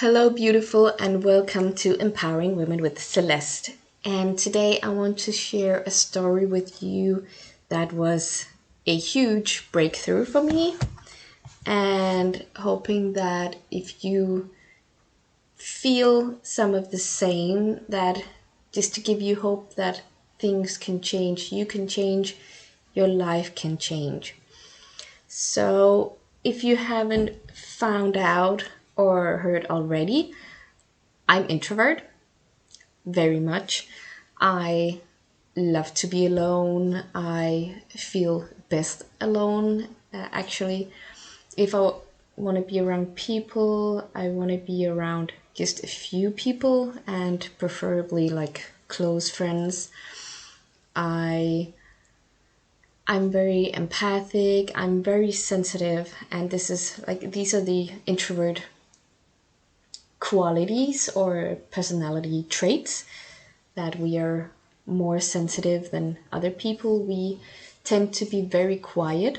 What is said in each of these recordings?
Hello, beautiful, and welcome to Empowering Women with Celeste. And today I want to share a story with you that was a huge breakthrough for me. And hoping that if you feel some of the same, that just to give you hope that things can change, you can change, your life can change. So, if you haven't found out or heard already, I'm introvert very much. I love to be alone. I feel best alone. Actually, if I want to be around people, I want to be around just a few people and preferably like close friends. I I'm very empathic, I'm very sensitive, and this is like these are the introvert qualities or personality traits that we are more sensitive than other people. We tend to be very quiet.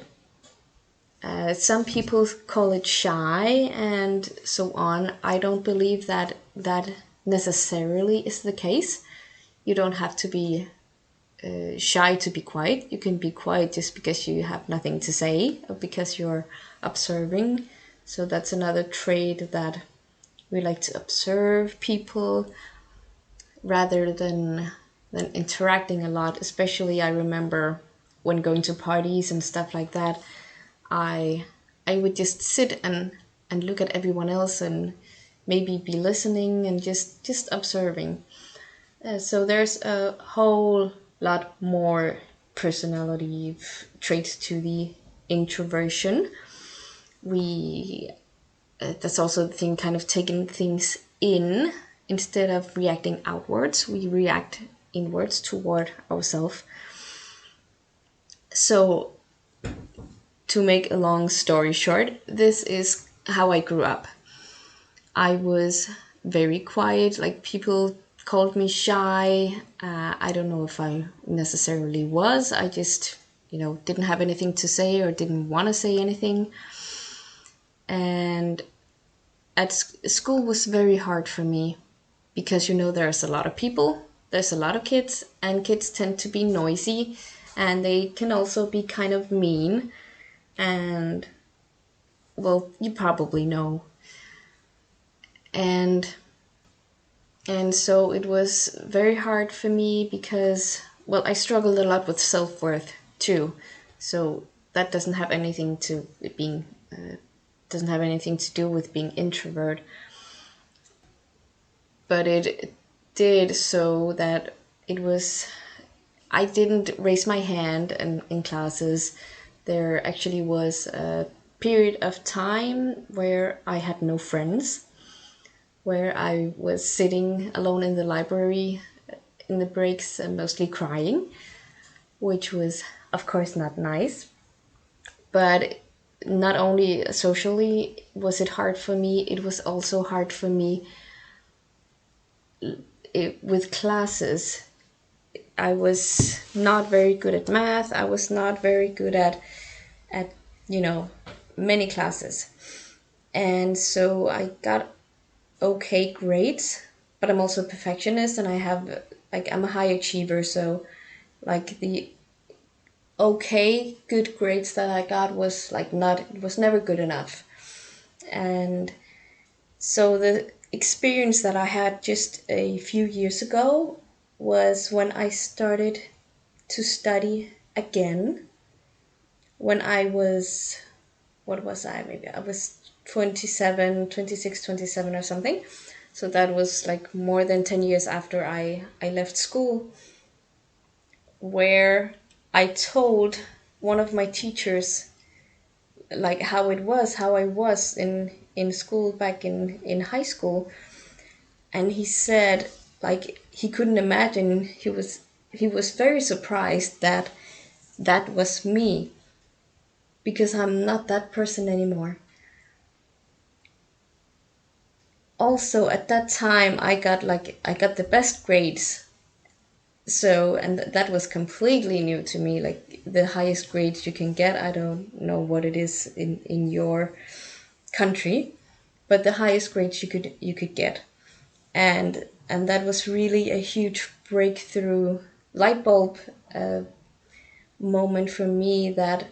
Some people call it shy and so on. I don't believe that that necessarily is the case. You don't have to be shy to be quiet. You can be quiet just because you have nothing to say or because you're observing. So that's another trait that we like to observe people rather than interacting a lot. Especially I remember when going to parties and stuff like that, I I would just sit and look at everyone else and maybe be listening and just observing. So there's a whole lot more personality traits to the introversion. We That's also the thing, kind of taking things in instead of reacting outwards. We react inwards toward ourselves. So to make a long story short, this is how I grew up. I was very quiet, like people called me shy. I don't know if I necessarily was. I just, didn't have anything to say or didn't want to say anything. And school was very hard for me because, there's a lot of people, there's a lot of kids, and kids tend to be noisy and they can also be kind of mean. And, well, you probably know. And And so it was very hard for me because, well, I struggled a lot with self worth too. So that doesn't have anything to do with being introvert, but it did so that it was I didn't raise my hand in classes. There actually was a period of time where I had no friends, where I was sitting alone in the library in the breaks and mostly crying, which was, of course, not nice. But not only socially was it hard for me, it was also hard for me with classes. I was not very good at math. I was not very good at you know many classes, and so I got okay grades, but I'm also a perfectionist and I'm a high achiever, so like the okay good grades that I got was like not it was never good enough. And so the experience that I had just a few years ago was when I started to study again when I was what was I? Maybe I was 27, 26, 27 or something. So that was like more than 10 years after I left school, where I told one of my teachers like how I was in school back in high school. And he said like he couldn't imagine, he was very surprised that that was me because I'm not that person anymore. Also at that time I got the best grades. So and that was completely new to me, like the highest grades you can get. I don't know what it is in your country, but the highest grades you could get. And that was really a huge breakthrough light bulb uh, moment for me, that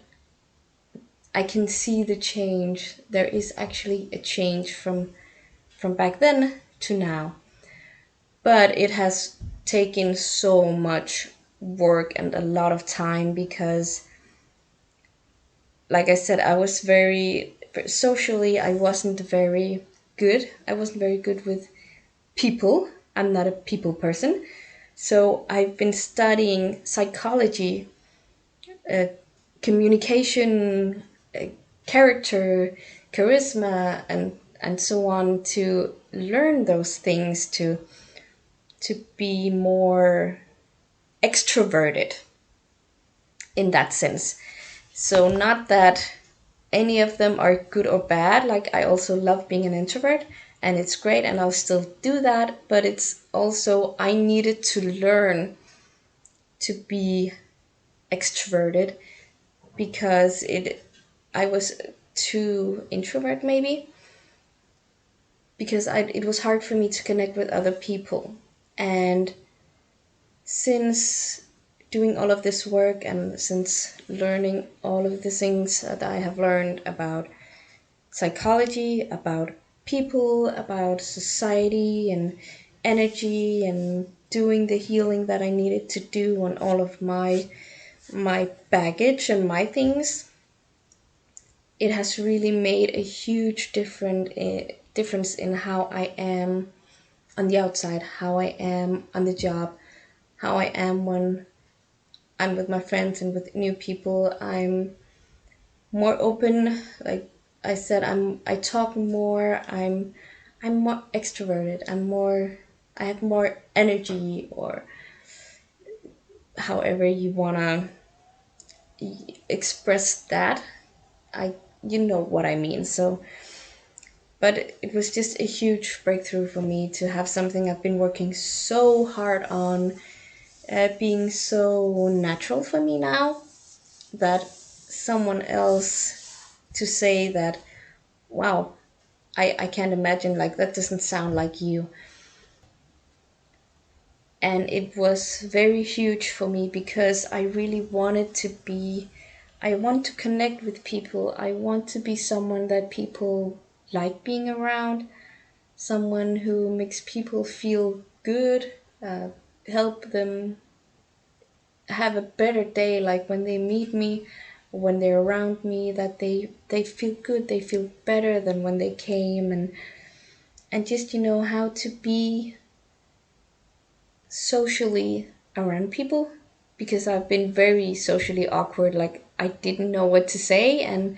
I can see the change. There is actually a change from back then to now. But it has taken so much work and a lot of time, because like I said, I was very socially, I wasn't very good. I wasn't very good with people. I'm not a people person. So I've been studying psychology, uh, communication, character, charisma, and so on, to learn those things, to be more extroverted in that sense. So not that any of them are good or bad. Like, I also love being an introvert, and it's great, and I'll still do that, but it's also I needed to learn to be extroverted, because it I was too introvert, maybe, because it was hard for me to connect with other people. And since doing all of this work, and since learning all of the things that I have learned about psychology, about people, about society and energy, and doing the healing that I needed to do on all of my baggage and my things, it has really made a huge difference in how I am on the outside, how I am on the job, how I am when I'm with my friends and with new people. I'm more open. Like I said, I talk more. I'm more extroverted. I have more energy, or however you wanna express that. I You know what I mean. So, but it was just a huge breakthrough for me to have something I've been working so hard on, being so natural for me now, that someone else to say that, wow, I can't imagine, like, that doesn't sound like you. And it was very huge for me, because I really wanted to be, I want to connect with people. I want to be someone that people like being around, someone who makes people feel good, uh, help them have a better day, like when they meet me, when they're around me, that they feel good, they feel better than when they came. And just, how to be socially around people, because I've been very socially awkward. Like, I didn't know what to say, and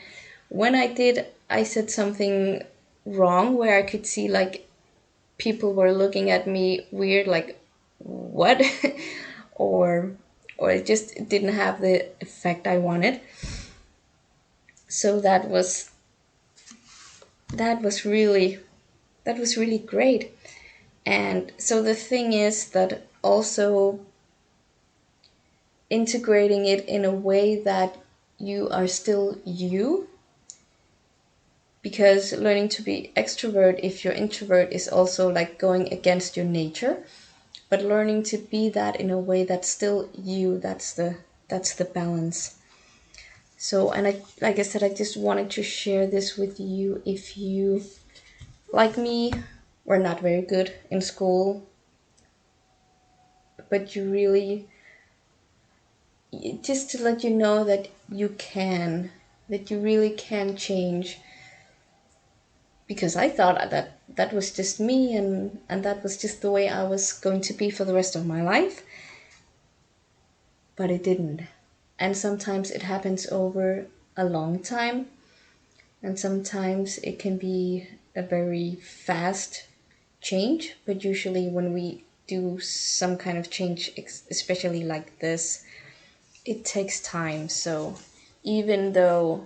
when I did, I said something wrong, where I could see, like, people were looking at me weird, like, what? or or it just didn't have the effect I wanted. So that was really great. And so the thing is that also integrating it in a way that you are still you, because learning to be extrovert if you're introvert is also like going against your nature, but learning to be that in a way that's still you, that's the balance. So, and I, like I said, I just wanted to share this with you. If you, like me, were not very good in school, but you really, just to let you know that you really can change, because I thought that was just me, and that was just the way I was going to be for the rest of my life, but it didn't. And sometimes it happens over a long time, and sometimes it can be a very fast change, but usually when we do some kind of change, especially like this, it takes time. So even though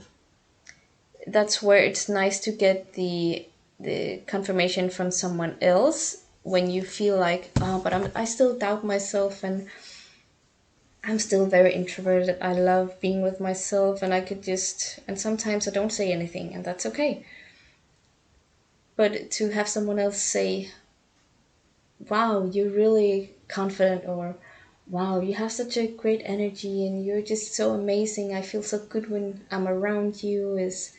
that's where it's nice to get the confirmation from someone else, when you feel like, oh, but I still doubt myself, and I'm still very introverted. I love being with myself, and I could just, and sometimes I don't say anything, and that's okay. but to have someone else say, wow, you're really confident, or wow, you have such a great energy and you're just so amazing. I feel so good when I'm around you is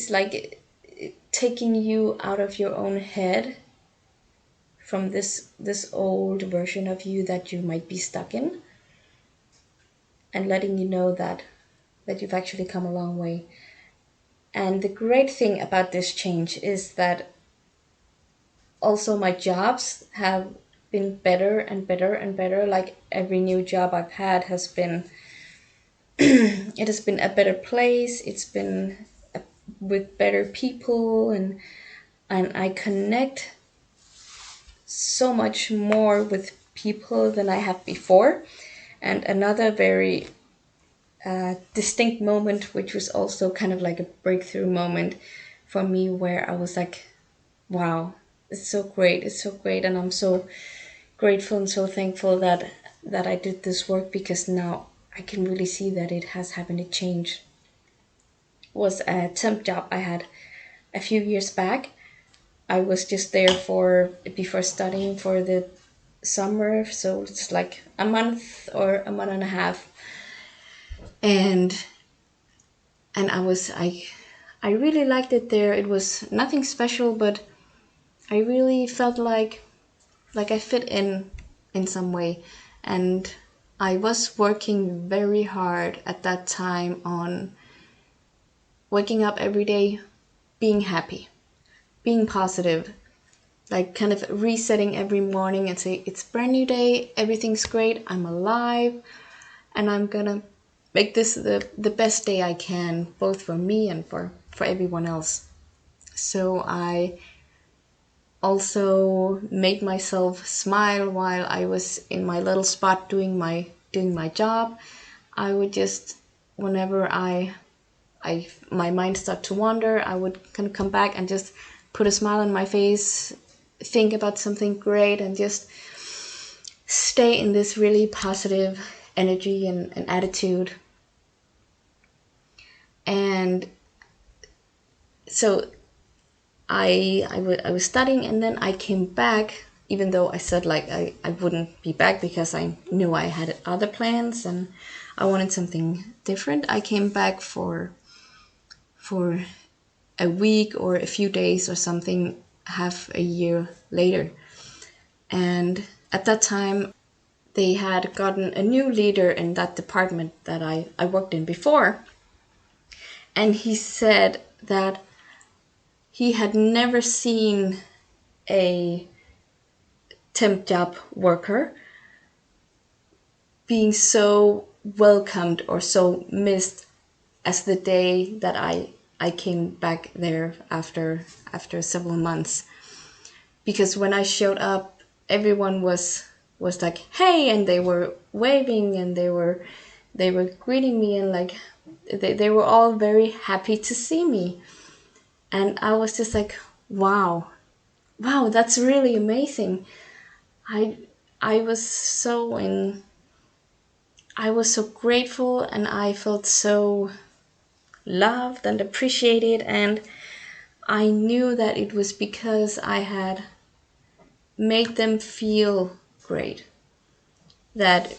like taking you out of your own head from this old version of you that you might be stuck in, and letting you know that you've actually come a long way. And the great thing about this change is that also my jobs have been better and better and better. Like every new job I've had has been, it has been a better place. It's been with better people, and I connect so much more with people than I have before. And another very distinct moment, which was also kind of like a breakthrough moment for me, where I was like, wow, it's so great, it's so great, and I'm so grateful and so thankful that I did this work, because now I can really see that it has happened a change. Was a temp job I had a few years back. I was just there for before studying for the summer, so it's like a month or a month and a half, and I really liked it there. It was nothing special, but I really felt like I fit in some way, and I was working very hard at that time on waking up every day, being happy, being positive, like kind of resetting every morning and say it's a brand new day, everything's great, I'm alive, and I'm gonna make this the best day I can, both for me and for everyone else. So I also made myself smile while I was in my little spot doing my job. I would just, whenever I my mind started to wander, I would kind of come back and just put a smile on my face, think about something great, and just stay in this really positive energy and attitude. And so I was studying, and then I came back, even though I said like I wouldn't be back because I knew I had other plans and I wanted something different. I came back for a week or a few days or something, half a year later. And at that time, they had gotten a new leader in that department that I worked in before. And he said that he had never seen a temp job worker being so welcomed or so missed as the day that I came back there after several months. Because when I showed up, everyone was like, hey, and they were waving, and they were greeting me, and like they were all very happy to see me. And I was just like, wow, wow, that's really amazing. I I was so in I was so grateful, and I felt so loved and appreciated, and I knew that it was because I had made them feel great. That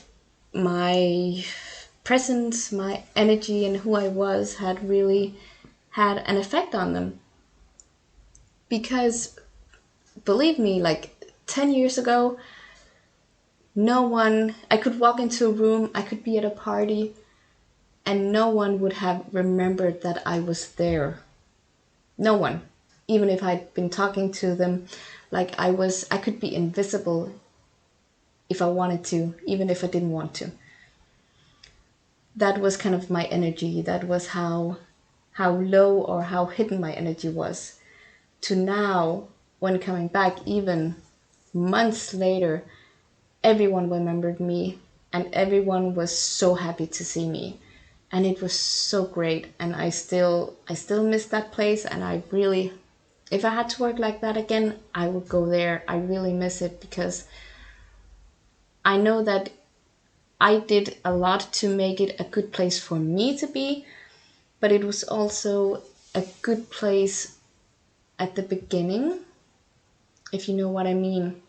my presence, my energy, and who I was had really had an effect on them. Because believe me, like 10 years ago, no one, I could walk into a room, I could be at a party, and no one would have remembered that I was there. No one. Even if I'd been talking to them, like I could be invisible if I wanted to, even if I didn't want to. That was kind of my energy. That was how low or how hidden my energy was. To now, when coming back, even months later, everyone remembered me, and everyone was so happy to see me, and it was so great. And I still miss that place, and I really, if I had to work like that again, I would go there. I really miss it, because I know that I did a lot to make it a good place for me to be, but it was also a good place at the beginning, if you know what I mean.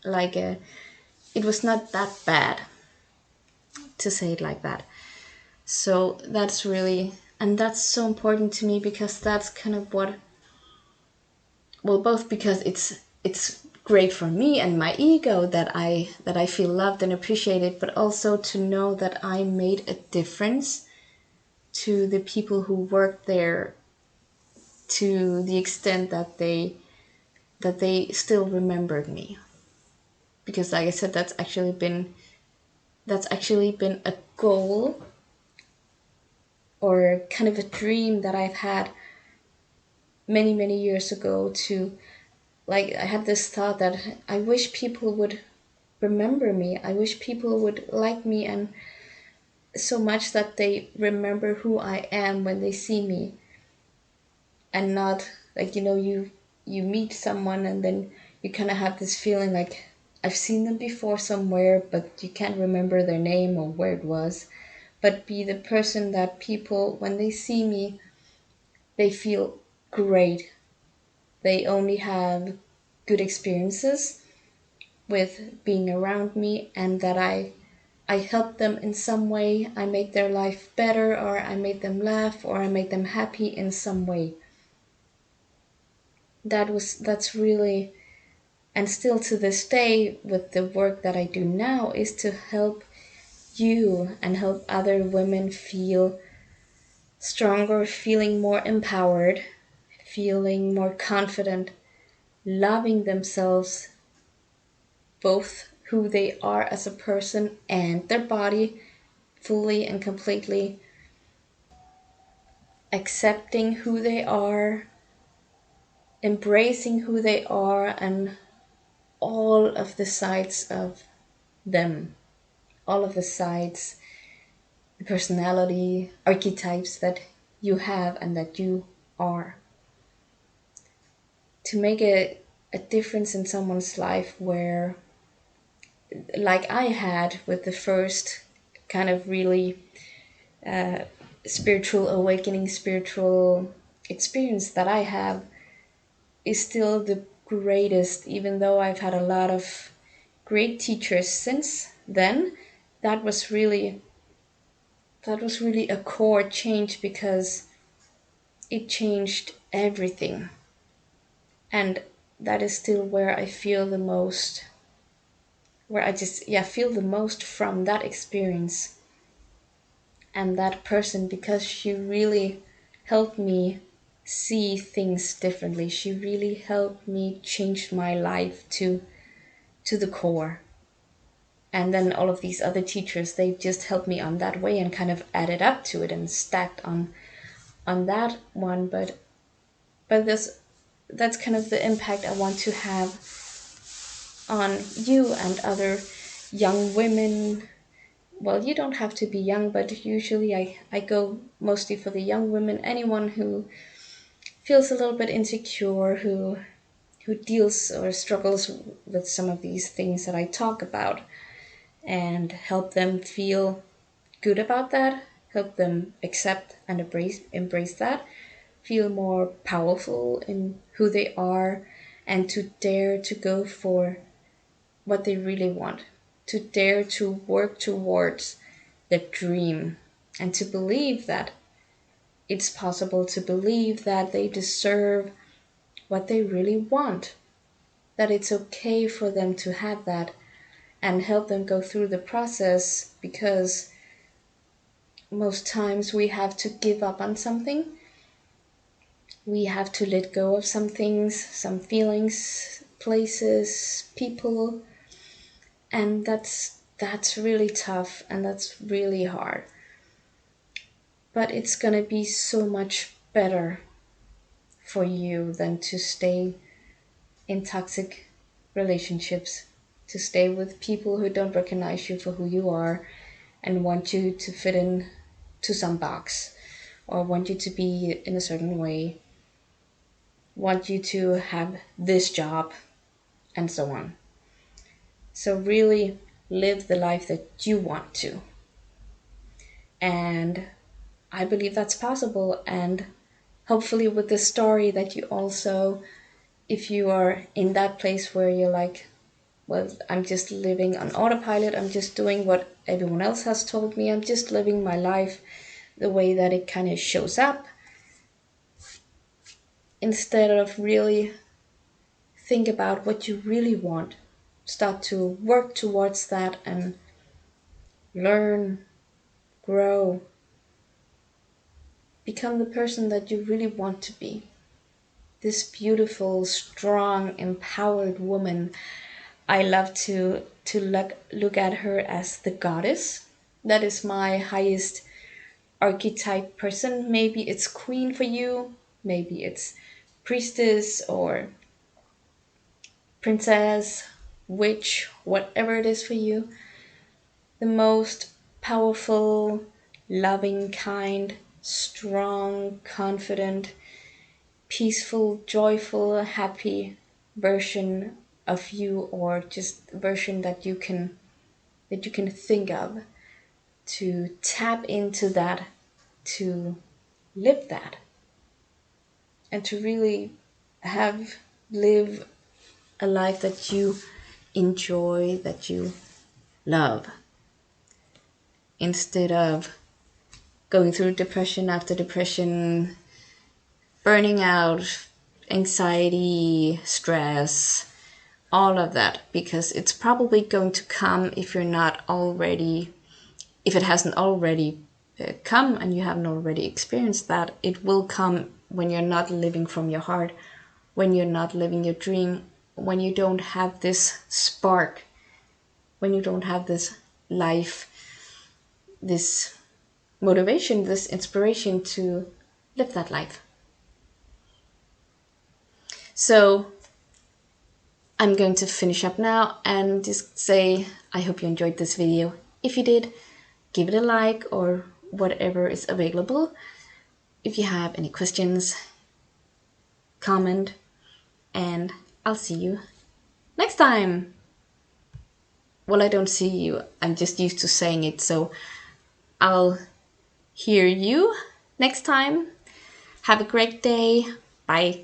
Like, it was not that bad, to say it like that. So that's really, and that's so important to me because that's kind of what, well, both because it's great for me and my ego that I feel loved and appreciated, but also to know that I made a difference to the people who worked there, to the extent that they still remembered me. Because like I said, that's actually been a goal, or kind of a dream that I've had many many years ago. To, like, I had this thought that I wish people would remember me. I wish people would like me, and so much that they remember who I am when they see me, and not like, you meet someone and then you kind of have this feeling like I've seen them before somewhere, but you can't remember their name or where it was. But be the person that people, when they see me, they feel great. They only have good experiences with being around me, and that I help them in some way. I make their life better, or I make them laugh, or I make them happy in some way. That's really, and still to this day with the work that I do now, is to help you and help other women feel stronger, feeling more empowered, feeling more confident, loving themselves, both who they are as a person and their body, fully and completely, accepting who they are, embracing who they are, and all of the sides of them, all of the sides, the personality, archetypes that you have and that you are. To make a difference in someone's life, where, like I had with the first kind of really spiritual awakening, spiritual experience that I have, is still the greatest, even though I've had a lot of great teachers since then. That was really a core change, because it changed everything. And that is still where I feel the most, where I just, yeah, feel the most from that experience and that person, because she really helped me see things differently. She really helped me change my life to the core. And then all of these other teachers, they just helped me on that way and kind of added up to it and stacked on that one. But that's kind of the impact I want to have on you and other young women. Well, you don't have to be young, but usually I go mostly for the young women. Anyone who feels a little bit insecure, who deals or struggles with some of these things that I talk about, and help them feel good about that, help them accept and embrace that, feel more powerful in who they are, and to dare to go for what they really want, to dare to work towards the dream, and to believe that it's possible, to believe that they deserve what they really want, that it's okay for them to have that, and help them go through the process. Because most times we have to give up on something, we have to let go of some things, some feelings, places, people, and that's really tough, and that's really hard. But it's gonna be so much better for you than to stay in toxic relationships, to stay with people who don't recognize you for who you are, and want you to fit in to some box, or want you to be in a certain way, want you to have this job, and so on. So really live the life that you want to. And I believe that's possible. And hopefully with this story that you also, if you are in that place where you're like, well, I'm just living on autopilot, I'm just doing what everyone else has told me, I'm just living my life the way that it kind of shows up, instead of really think about what you really want. Start to work towards that and learn, grow, become the person that you really want to be. This beautiful, strong, empowered woman. I love to look at her as the goddess. That is my highest archetype person. Maybe it's queen for you, maybe it's priestess or princess, witch, whatever it is for you. The most powerful, loving, kind, strong, confident, peaceful, joyful, happy version of you, or just version that you can think of, to tap into that, to live that, and to really have live a life that you enjoy, that you love, instead of going through depression after depression, burning out, anxiety, stress, all of that, because it's probably going to come if you're not already, if it hasn't already come and you haven't already experienced that. It will come when you're not living from your heart, when you're not living your dream, when you don't have this spark, when you don't have this life, this motivation, this inspiration to live that life. So I'm going to finish up now and just say I hope you enjoyed this video. If you did, give it a like or whatever is available. If you have any questions, comment, and I'll see you next time. Well, I don't see you, I'm just used to saying it, so I'll hear you next time. Have a great day. Bye.